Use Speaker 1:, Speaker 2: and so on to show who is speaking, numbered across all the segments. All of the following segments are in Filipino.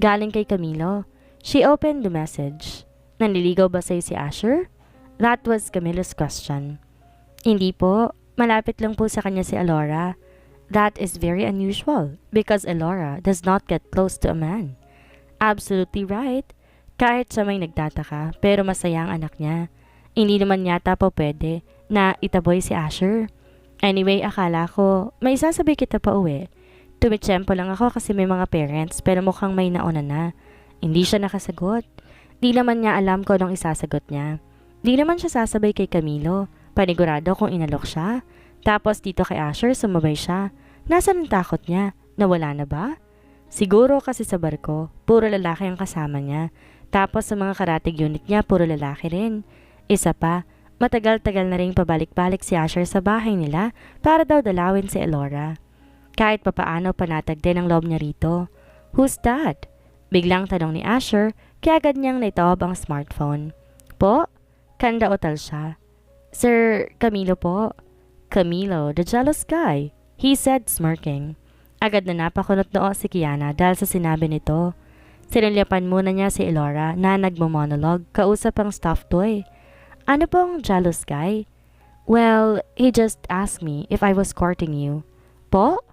Speaker 1: Galing kay Camilo. She opened the message. Nanliligaw ba sa'yo si Asher? That was Camilo's question. Hindi po. Malapit lang po sa kanya si Elora. That is very unusual because Elora does not get close to a man. Absolutely right. Kahit siya may nagtataka pero masaya ang anak niya. Hindi naman yata po pwede na itaboy si Asher. Anyway, akala ko may sasabi kita pa uwi. Tumitsyempo lang ako kasi may mga parents pero mukhang may nauna na. Hindi siya nakasagot. Di naman niya alam ko anong isasagot niya. Di naman siya sasabay kay Camilo. Panigurado kung inalok siya. Tapos dito kay Asher sumabay siya. Nasaan ang takot niya? Nawala na ba? Siguro kasi sa barko, puro lalaki ang kasama niya. Tapos sa mga karatig unit niya, puro lalaki rin. Isa pa, matagal-tagal na rin pabalik-balik si Asher sa bahay nila para daw dalawin si Elora. Kahit papaano panatag din ang loob niya rito. Who's that? Biglang tanong ni Asher, kaya agad niyang naitob ang smartphone. Po? Kanda otal siya. Sir Camilo po. Camilo, the jealous guy, he said smirking. Agad na napakunot noo si Kiana dahil sa sinabi nito. Sinulyapan muna niya si Elora na nagmo-monologue kausap ang stuffed toy. Ano pong jealous guy? Well, he just asked me if I was courting you. Po?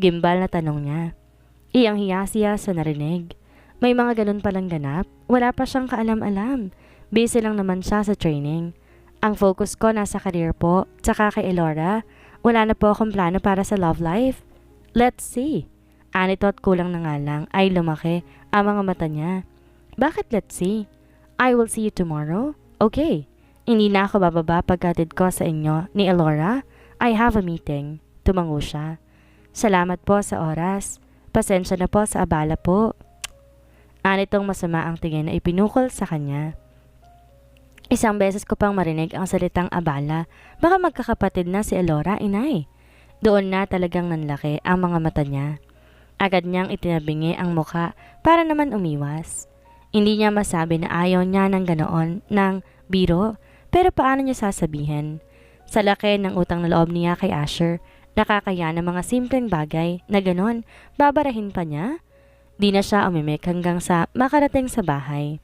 Speaker 1: Gimbal na tanong niya. Iyang-hiya siya sa narinig. May mga ganun palang ganap. Wala pa siyang kaalam-alam. Busy lang naman siya sa training. Ang focus ko nasa career po, tsaka kay Elora. Wala na po akong plano para sa love life. Let's see. Anito at kulang na nga lang ay lumaki ang mga mata niya. Bakit let's see? I will see you tomorrow? Okay. Hindi na ako bababa pagkatid ko sa inyo ni Elora. I have a meeting. Tumango siya. Salamat po sa oras. Pasensya na po sa abala po. Anitong masama ang tingin na ipinukol sa kanya. Isang beses ko pang marinig ang salitang abala. Baka magkakapatid na si Elora, inay. Doon na talagang nanlaki ang mga mata niya. Agad niyang itinabingi ang muka para naman umiwas. Hindi niya masabi na ayaw niya ng ganoon ng biro, pero paano niya sasabihin? Sa laki ng utang na loob niya kay Asher, nakakaya ng mga simpleng bagay na ganon, babarahin pa niya? Di na siya umimik hanggang sa makarating sa bahay.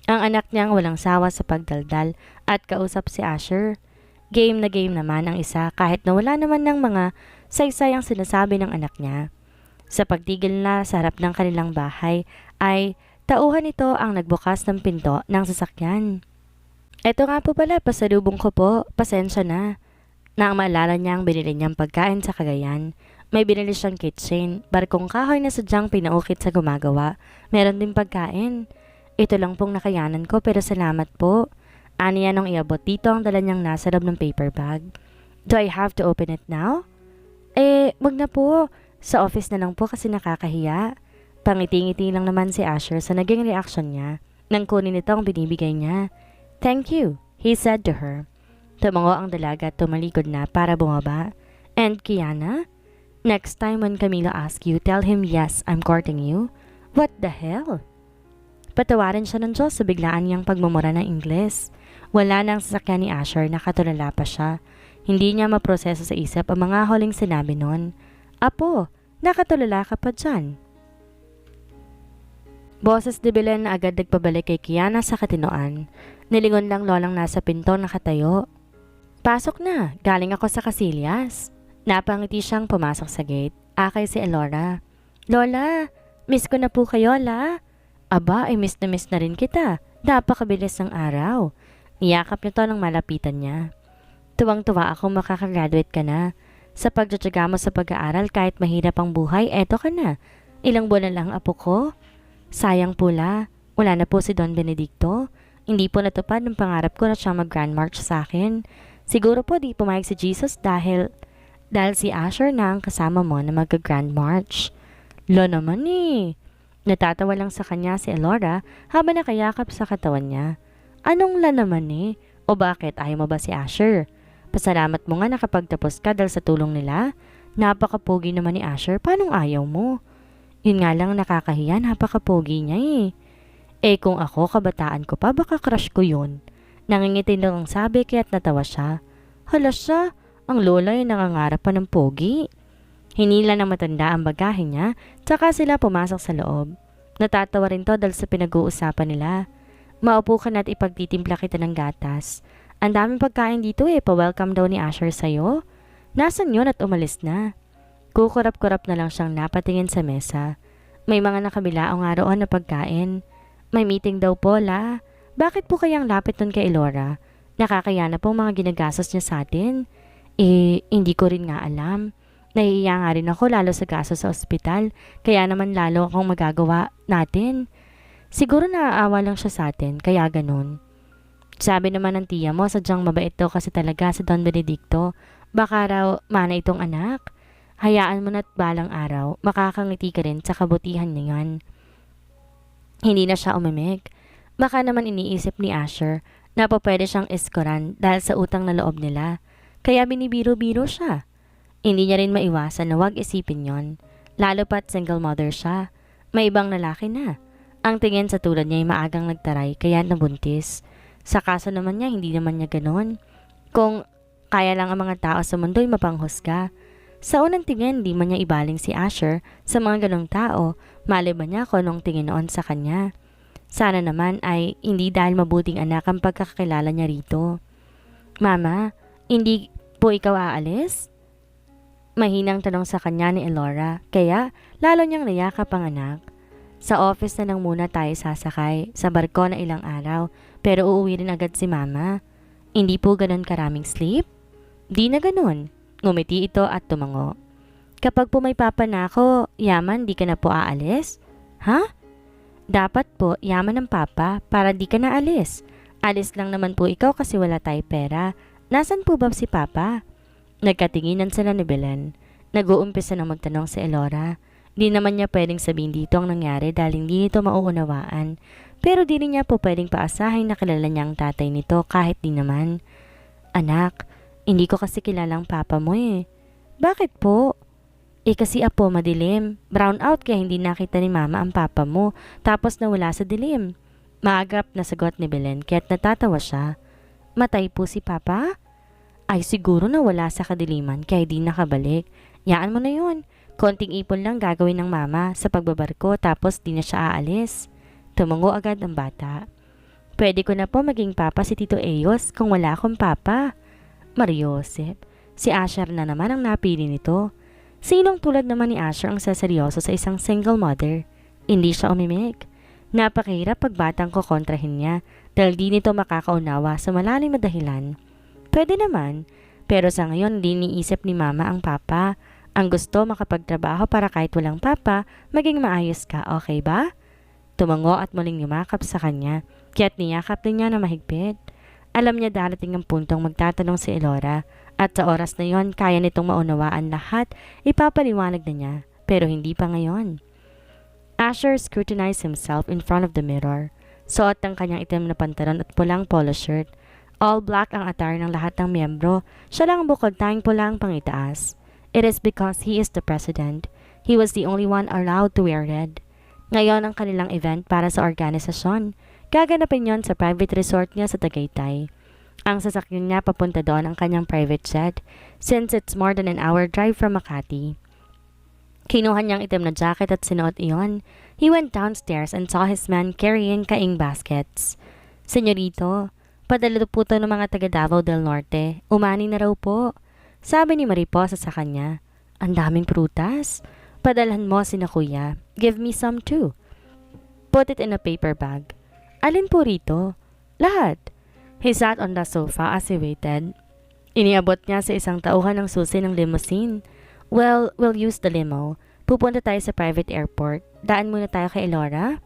Speaker 1: Ang anak niyang walang sawa sa pagdaldal at kausap si Asher. Game na game naman ang isa kahit na wala naman ng mga saysay ang sinasabi ng anak niya. Sa pagtigil na sa harap ng kanilang bahay ay tauhan ito ang nagbukas ng pinto ng sasakyan. Eto nga po pala, pasalubong ko po, pasensya na. Nang maalala niya ang binili niyang pagkain sa Cagayan, may binili siyang kitchen, barkong kahoy na sadyang pinaukit sa gumagawa. Meron din pagkain. Ito lang pong nakayanan ko pero salamat po. Aniya nung iabot dito ang dala niyang nasa loob ng paper bag. Do I have to open it now? Wag na po. Sa office na lang po kasi nakakahiya. Pangiti-ngiti lang naman si Asher sa naging reaction niya nang kunin ito ang binibigay niya. Thank you, he said to her. Tumango ang dalaga at tumalikod na para bumaba. And Kiana? Next time when Camilo asks you, tell him yes, I'm courting you. What the hell? Patawarin siya ng Diyos sa biglaan niyang pagmumura ng Ingles. Wala nang sasakyan ni Asher, nakatulala pa siya. Hindi niya maproseso sa isip ang mga huling sinabi nun. Apo, nakatulala ka pa dyan. Boses de Belen na agad nagpabalik kay Kiana sa katinoan. Nilingon lang lolang nasa pinto nakatayo. Pasok na, galing ako sa Casillas. Napangiti siyang pumasok sa gate. Akay si Elora. Lola, miss ko na po kayo, la. Aba, ay miss na rin kita. Napakabilis ng araw. Niyakap nito nang malapitan niya. Tuwang-tuwa akong makakagraduate ka na. Sa pagtsatsaga mo sa pag-aaral kahit mahirap ang buhay, eto ka na. Ilang buwan na lang apo ko. Sayang pula, wala na po si Don Benedicto. Hindi po natupad ng pangarap ko na siya mag-Grand March sa akin. Siguro po di pumayag si Jesus dahil si Asher na ang kasama mo na mag-Grand March. Lo naman eh. Natatawa lang sa kanya si Elora habang nakayakap sa katawan niya. Anong la naman eh? O bakit ayaw mo ba si Asher? Pasalamat mo nga nakapagtapos ka dahil sa tulong nila. Napakapogi naman ni Asher, paanong ayaw mo? Yun nga lang nakakahiya, napakapogi niya eh. Kung ako, kabataan ko pa, baka crush ko yun. Nangingiti lang ang sabi kaya't natawa siya. Hala siya, ang lola ay nangangarap pa ng pogi. Hinila ng matanda ang bagahe niya, tsaka sila pumasok sa loob. Natatawa rin to dahil sa pinag-uusapan nila. Maupo ka na at ipagtitimpla kita ng gatas. Ang daming pagkain dito pa-welcome daw ni Asher sa'yo. Nasaan yun at umalis na? Kukurap-kurap na lang siyang napatingin sa mesa. May mga nakabilaong nga roon na pagkain. May meeting daw po, la. Bakit po kayang lapit nun kay Elora? Nakakaya na pong mga ginagastos niya sa atin. Hindi ko rin nga alam. Nahihiya nga rin ako lalo sa gasto sa ospital. Kaya naman lalo akong magagawa natin. Siguro naaawa lang siya sa atin, kaya ganun. Sabi naman ng tiya mo, sadyang mabait daw kasi talaga si Don Benedicto. Baka raw mana itong anak. Hayaan mo na't balang araw, makakangiti ka rin sa kabutihan niya yan. Hindi na siya umimik. Baka naman iniisip ni Asher na pwede siyang iskoran dahil sa utang na loob nila. Kaya binibiro-biro siya. Hindi niya rin maiwasan na wag isipin yon. Lalo pat single mother siya. May ibang lalaki na. Ang tingin sa tulad niya ay maagang nagtaray kaya nabuntis. Sa kaso naman niya, hindi naman niya ganon. Kung kaya lang ang mga tao sa mundo ay mapanghusga. Sa unang tingin, di man niya ibaling si Asher sa mga ganong tao. Malay ba niya kung anong tingin noon sa kanya? Sana naman ay hindi dahil mabuting anak ang pagkakakilala niya rito. Mama, hindi po ikaw aalis? Mahinang tanong sa kanya ni Elora, kaya lalo niyang niyakap ang anak. Sa office na lang muna tayo sasakay, sa barko na ilang araw, pero uuwi rin agad si Mama. Hindi po ganun karaming sleep? Di na ganun. Ngumiti ito at tumango. Kapag po may papa na ako, yaman di ka na po aalis? Ha? Dapat po yaman ng papa para di ka na alis. Alis lang naman po ikaw kasi wala tayo pera. Nasaan po ba si papa? Nagkatinginan sila ni Belen. Nag-uumpisa na magtanong si Elora. Di naman niya pwedeng sabihin dito ang nangyari dahil hindi nito mauunawaan. Pero di rin niya po pwedeng paasahin na kilala niya ang tatay nito kahit di naman. Anak, hindi ko kasi kilalang papa mo eh. Bakit po? Kasi apo madilim. Brown out kaya hindi nakita ni mama ang papa mo. Tapos nawala sa dilim. Maagap na sagot ni Belen kaya't natatawa siya. Matay po si papa? Ay siguro na wala sa kadiliman kaya di nakabalik. Yaan mo na yun. Konting ipon lang gagawin ng mama sa pagbabarko tapos di na siya aalis. Tumango agad ang bata. Pwede ko na po maging papa si Tito Eos kung wala akong papa. Mariosep, si Asher na naman ang napili nito. Sinong tulad naman ni Asher ang saseryoso sa isang single mother? Hindi siya umimik. Napakahirap pag batang ko kontrahin niya dahil di nito makakaunawa sa malalim na dahilan. Pwede naman, pero sa ngayon di niisip ni mama ang papa. Ang gusto makapagtrabaho para kahit walang papa, maging maayos ka, okay ba? Tumango at muling yumakap sa kanya, kaya't niyakap din niya na mahigpit. Alam niya darating ang puntong magtatanong si Elora, at sa oras na yon kaya nitong maunawaan lahat, ipapaliwanag na niya, pero hindi pa ngayon. Asher scrutinized himself in front of the mirror. Suot ang kanyang itim na pantalon at pulang polo shirt. All black ang attire ng lahat ng miyembro, siya lang bukod tayong pulang pangitaas. It is because he is the president. He was the only one allowed to wear red. Ngayon ang kanilang event para sa organisasyon. Gaganapin yon sa private resort niya sa Tagaytay. Ang sasakyan niya papunta doon ang kanyang private jet since it's more than an hour drive from Makati. Kinuha niyang itim na jacket at sinuot iyon. He went downstairs and saw his man carrying kaing baskets. Senyorito, padala po to ng mga taga Davao del Norte. Umani na raw po. Sabi ni Mariposa sa kanya, ang daming prutas. Padalhan mo sina kuya. Give me some too. Put it in a paper bag. Alin po rito? Lahat. He sat on the sofa as he waited. Iniabot niya sa isang tauhan ng susi ng limousine. Well, we'll use the limo. Pupunta tayo sa private airport. Daan muna tayo kay Elora.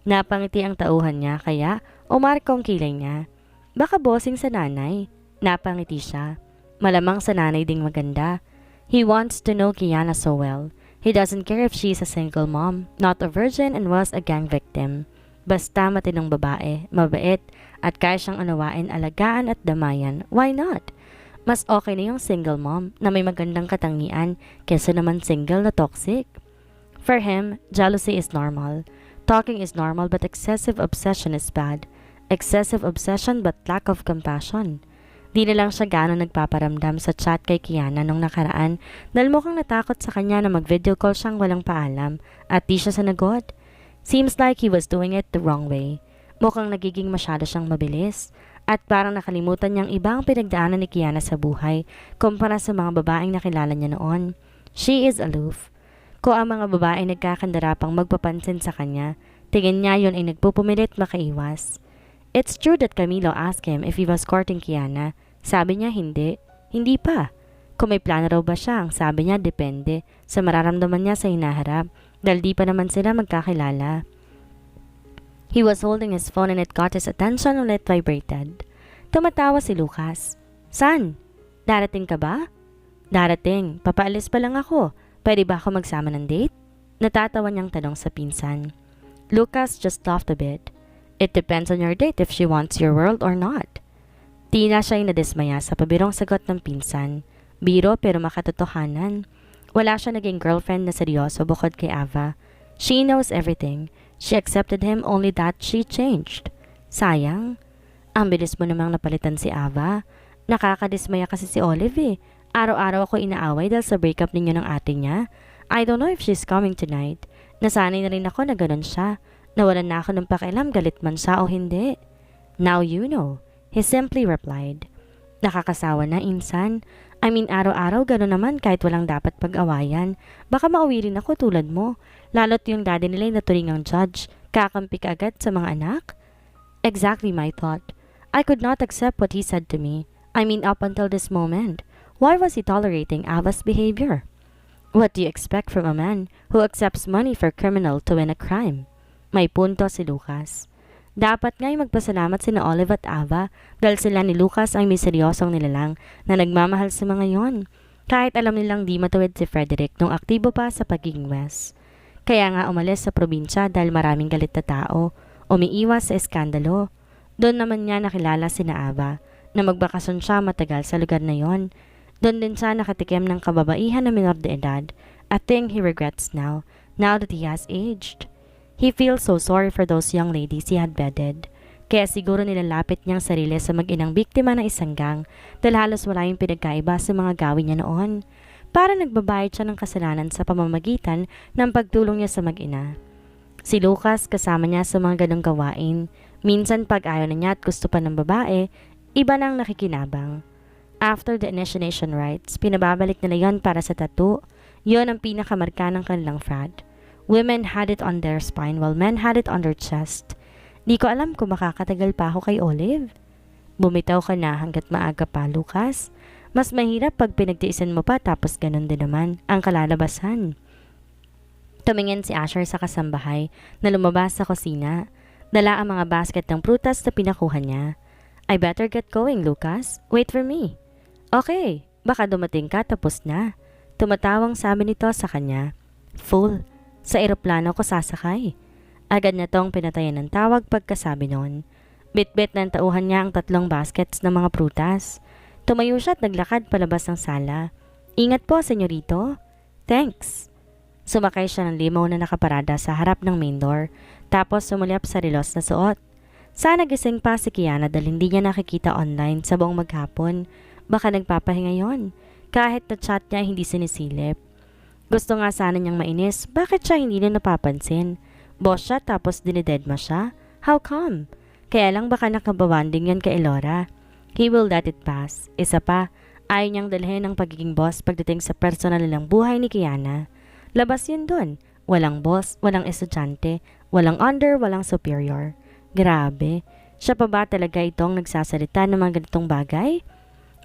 Speaker 1: Napangiti ang tauhan niya kaya umarko ang kilay niya. Baka bossing sa nanay. Napangiti siya. Malamang sa nanay ding maganda. He wants to know Kiana so well. He doesn't care if she's a single mom, not a virgin and was a gang victim. Basta matinong babae, mabait, at kaya siyang unawain, alagaan at damayan. Why not? Mas okay na yung single mom na may magandang katangian kesa naman single na toxic. For him, jealousy is normal. Talking is normal but excessive obsession is bad. Excessive obsession but lack of compassion. Di na lang siya gano'ng nagpaparamdam sa chat kay Kiana nung nakaraan dahil mukhang natakot sa kanya na mag-video call siyang walang paalam at di siya sanagot. Seems like he was doing it the wrong way. Mukhang nagiging masyado siyang mabilis at parang nakalimutan niyang ibang pinagdaanan ni Kiana sa buhay kumpara sa mga babaeng nakilala niya noon. She is aloof. Kung ang mga babae nagkakandarapang magpapansin sa kanya, tingin niya yun ay nagpupumilit makaiwas. It's true that Camilo asked him if he was courting Kiana. Sabi niya hindi. Hindi pa. Kung may plano raw ba siya, ang sabi niya depende sa mararamdaman niya sa hinaharap dahil di pa naman sila magkakilala. He was holding his phone and it caught his attention when it vibrated. Tumatawa si Lucas. San? Darating ka ba? Darating. Papaalis pa lang ako. Pwede ba ako magsama ng date? Natatawa niyang tanong sa pinsan. Lucas just laughed a bit. It depends on your date if she wants your world or not. Tina siya'y nadismaya sa pabirong sagot ng pinsan. Biro pero makatotohanan. Wala siya naging girlfriend na seryoso bukod kay Ava. She knows everything. She accepted him only that she changed. Sayang. Ang bilis mo namang napalitan si Ava. Nakakadismaya kasi si Olive eh. Araw-araw ako inaaway dahil sa breakup ninyo ng ate niya. I don't know if she's coming tonight. Nasanay na rin ako na ganun siya. Nawalan na ako ng pakialam galit man siya o hindi. Now you know. He simply replied. Nakakasawa na, insan. I mean, araw-araw gano'n naman kahit walang dapat pag-awayan. Baka mauwi rin ako tulad mo. Lalo't yung daddy nila naturing ang judge. Kakampi ka agad sa mga anak? Exactly my thought. I could not accept what he said to me. I mean, up until this moment. Why was he tolerating Ava's behavior? What do you expect from a man who accepts money for criminal to win a crime? May punto si Lucas. Dapat nga'y magpasalamat sina Olive at Ava dahil sila ni Lucas ay may seryosong nilalang na nagmamahal sa mga yon. Kahit alam nilang di matuwid si Frederick nung aktibo pa sa pagiging West. Kaya nga umalis sa probinsya dahil maraming galit na tao, umiiwas sa eskandalo. Doon naman niya nakilala sina Ava na magbakasyon siya matagal sa lugar na yon. Doon din siya nakatikim ng kababaihan na minor de edad, a thing he regrets now that he has aged. He feels so sorry for those young ladies he had bedded. Kaya siguro nilalapit niyang sarili sa mag-inang biktima ng isang gang dahil halos wala yung pinagkaiba sa mga gawin niya noon. Para nagbabayad siya ng kasalanan sa pamamagitan ng pagtulong niya sa mag-ina. Si Lucas kasama niya sa mga ganong gawain. Minsan pag ayaw na niya at gusto pa ng babae, iba nang nakikinabang. After the initiation rites, pinababalik nila yon para sa tattoo. Yon ang pinakamarka ng kanilang frat. Women had it on their spine while men had it on their chest. Di ko alam kung makakatagal pa ako kay Olive. Bumitaw ka na hanggat maaga pa, Lucas. Mas mahirap pag pinagtiisan mo pa tapos ganun din naman ang kalalabasan. Tumingin si Asher sa kasambahay na lumabas sa kusina. Dala ang mga basket ng prutas na pinakuha niya. I better get going, Lucas. Wait for me. Okay, baka dumating ka tapos na. Tumatawang sabi nito sa kanya. Fool, sa eroplano ko sasakay. Agad na tong pinatayan ng tawag pagkasabi noon. Bit-bit ng tauhan niya ang 3 baskets ng mga prutas. Tumayo siya at naglakad palabas ng sala. Ingat po, senyorito. Thanks. Sumakay siya ng limo na nakaparada sa harap ng main door, tapos sumulyap sa relos na suot. Sana gising pa si Kiana dahil hindi niya nakikita online sa buong maghapon. Baka nagpapahinga yon. Kahit na chat niya hindi sinisilip. Gusto nga sana niyang mainis, bakit siya hindi na napapansin? Boss siya tapos dinidedma siya? How come? Kaya lang baka nakabawanding yan kay Elora. He will let it pass. Isa pa, ayaw niyang dalhin ang pagiging boss pagdating sa personal nilang buhay ni Kiana. Labas yun dun. Walang boss, walang estudyante, walang under, walang superior. Grabe. Siya pa ba talaga itong nagsasalita ng mga ganitong bagay?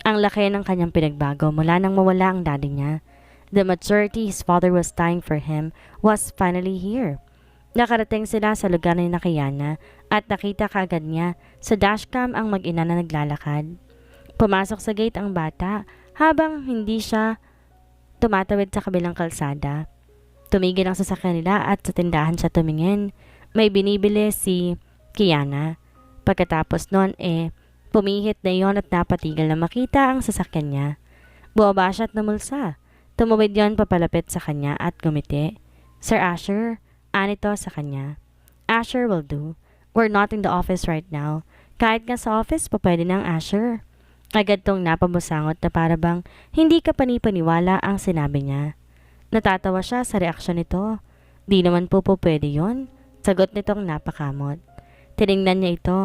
Speaker 1: Ang laki ng kanyang pinagbago mula nang mawala ang daddy niya. The maturity his father was dying for him was finally here. Nakarating sila sa lugar ni Kiana at nakita kaagad niya sa dashcam ang mag-ina na naglalakad. Pumasok sa gate ang bata habang hindi siya tumatawid sa kabilang kalsada. Tumigil ang sasakyan nila at sa tindahan siya tumingin. May binibili si Kiana. Pagkatapos nun pumihit na yon at napatigil na makita ang sasakyan niya. Buwaba siya at namulsa. Tumawid yon papalapit sa kanya at gumiti. Sir Asher, anito sa kanya. Asher will do. We're not in the office right now. Kahit nga sa office pa pwede ng Asher. Agad tong napabusangot na para bang hindi ka panipaniwala ang sinabi niya. Natatawa siya sa reaksyon nito. Di naman po pwede yon. Sagot nitong napakamot. Tiningnan niya ito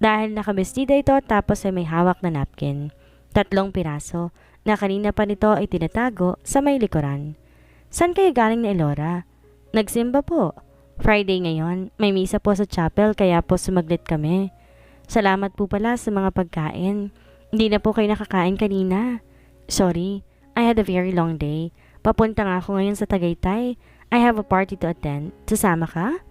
Speaker 1: dahil nakabestida ito tapos ay may hawak na napkin. 3 piraso na kanina pa nito ay tinatago sa may likuran. San kayo galing ni Elora? Nagsimba po. Friday ngayon, may misa po sa chapel kaya po sumaglit kami. Salamat po pala sa mga pagkain. Hindi na po kayo nakakain kanina. Sorry, I had a very long day. Papunta nga ako ngayon sa Tagaytay. I have a party to attend. Sasama ka?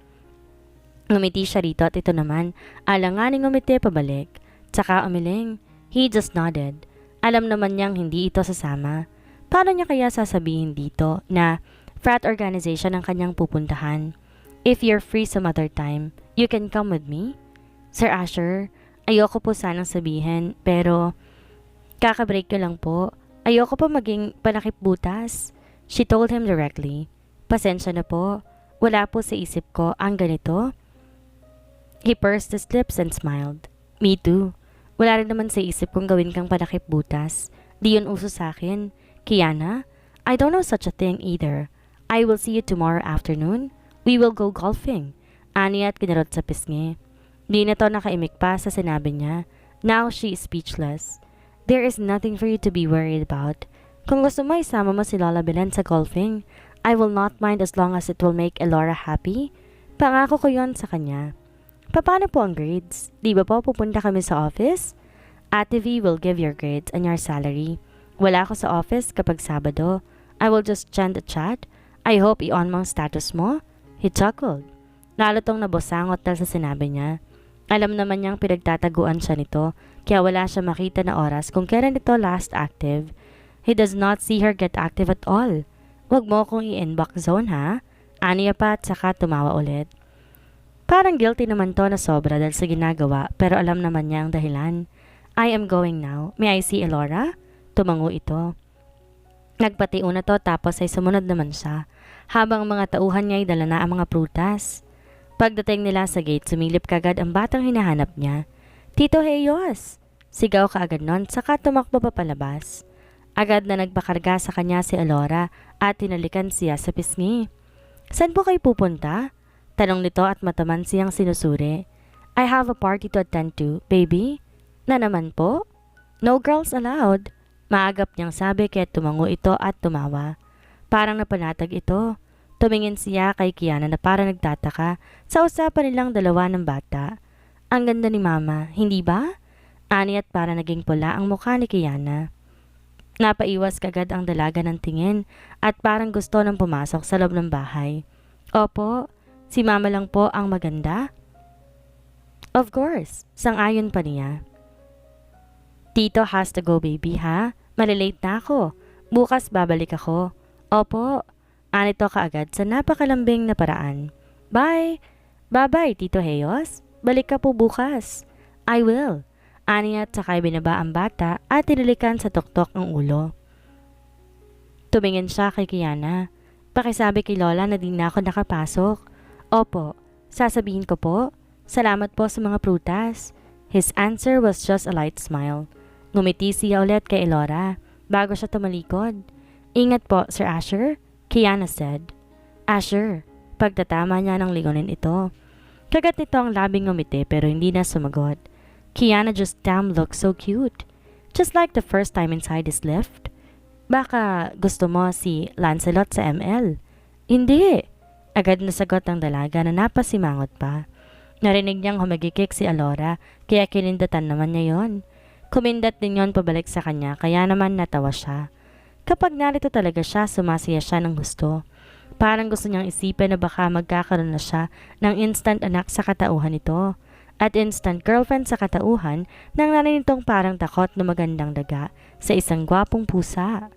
Speaker 1: Ngumiti siya rito at ito naman, alanganing ngumiti pabalik. Tsaka umiling. He just nodded. Alam naman niyang hindi ito sasama. Paano niya kaya sasabihin dito na frat organization ang kanyang pupuntahan? If you're free some other time, you can come with me? Sir Asher, ayoko po sanang sabihin, pero kakabreak ko lang po. Ayoko pa maging panakip butas. She told him directly. Pasensya na po. Wala po sa isip ko ang ganito. He pursed his lips and smiled. Me too. Wala rin naman sa isip kong gawin kang panakip butas. Di yun uso sa akin. Kiana, I don't know such a thing either. I will see you tomorrow afternoon. We will go golfing. Ani at kinarot sa pisngi. Di na to nakaimik pa sa sinabi niya. Now she is speechless. There is nothing for you to be worried about. Kung gusto mo isama mo si Lola Belen sa golfing, I will not mind as long as it will make Elora happy. Pangako ko yon sa kanya. Paano po ang grades? Di ba po pupunta kami sa office? Ate V will give your grades and your salary. Wala ako sa office kapag Sabado. I will just send a chat. I hope i-on mo ang status mo. He chuckled. Lalo tong nabosangot dahil sa sinabi niya. Alam naman niyang pinagtataguan siya nito, kaya wala siya makita na oras kung kailan ito last active. He does not see her get active at all. Wag mo kong i-inbox zone ha? Aniya pa at saka tumawa ulit. Parang guilty naman to na sobra dahil sa ginagawa pero alam naman niya ang dahilan. I am going now. May I see Elora? Tumango ito. Nagpatiuna na to tapos ay sumunod naman siya. Habang mga tauhan niya ay dala na ang mga prutas. Pagdating nila sa gate, sumilip kagad ang batang hinahanap niya. Tito Heyos! Sigaw kaagad nun, saka tumakbo pa palabas. Agad na nagpakarga sa kanya si Elora at tinalikan siya sa pisngi. Saan po kayo pupunta? Tanong nito at mataman siyang sinusuri. I have a party to attend to, baby. Na naman po? No girls allowed. Maagap niyang sabi kaya tumango ito at tumawa. Parang napanatag ito. Tumingin siya kay Kiana na parang nagtataka sa usapan nilang dalawa ng bata. Ang ganda ni Mama, hindi ba? Ani at para naging pula ang mukha ni Kiana. Napaiwas kagad ang dalaga ng tingin at parang gusto nang pumasok sa loob ng bahay. Opo, si Mama lang po ang maganda. Of course, sang-ayon pa niya. Tito has to go baby ha? Malilate na ako. Bukas babalik ako. Opo, anito kaagad sa napakalambing na paraan. Bye! Bye-bye, Tito Heyos. Balik ka po bukas. I will. Ani at sakay binaba ang bata at tinilikan sa tuktok ang ulo. Tumingin siya kay Kiana. Pakisabi kay Lola na di na ako nakapasok. Opo, sasabihin ko po. Salamat po sa mga prutas. His answer was just a light smile. Ngumiti siya ulit kay Elora bago siya tumalikod. Ingat po, Sir Asher, Kiana said. Asher, pagtatama niya ng lingonin ito. Kagat nito ang labing ngumiti pero hindi na sumagot. Kiana just damn looks so cute. Just like the first time inside his lift. Baka gusto mo si Lancelot sa ML? Hindi. Agad nasagot ang dalaga na napasimangot pa. Narinig niyang humagikik si Elora kaya kinindatan naman niya yon. Kumindat din yon pabalik sa kanya kaya naman natawa siya. Kapag narito talaga siya, sumasaya siya ng gusto. Parang gusto niyang isipin na baka magkakaroon na siya ng instant anak sa katauhan nito. At instant girlfriend sa katauhan nang naninitong parang takot na magandang daga sa isang gwapong pusa.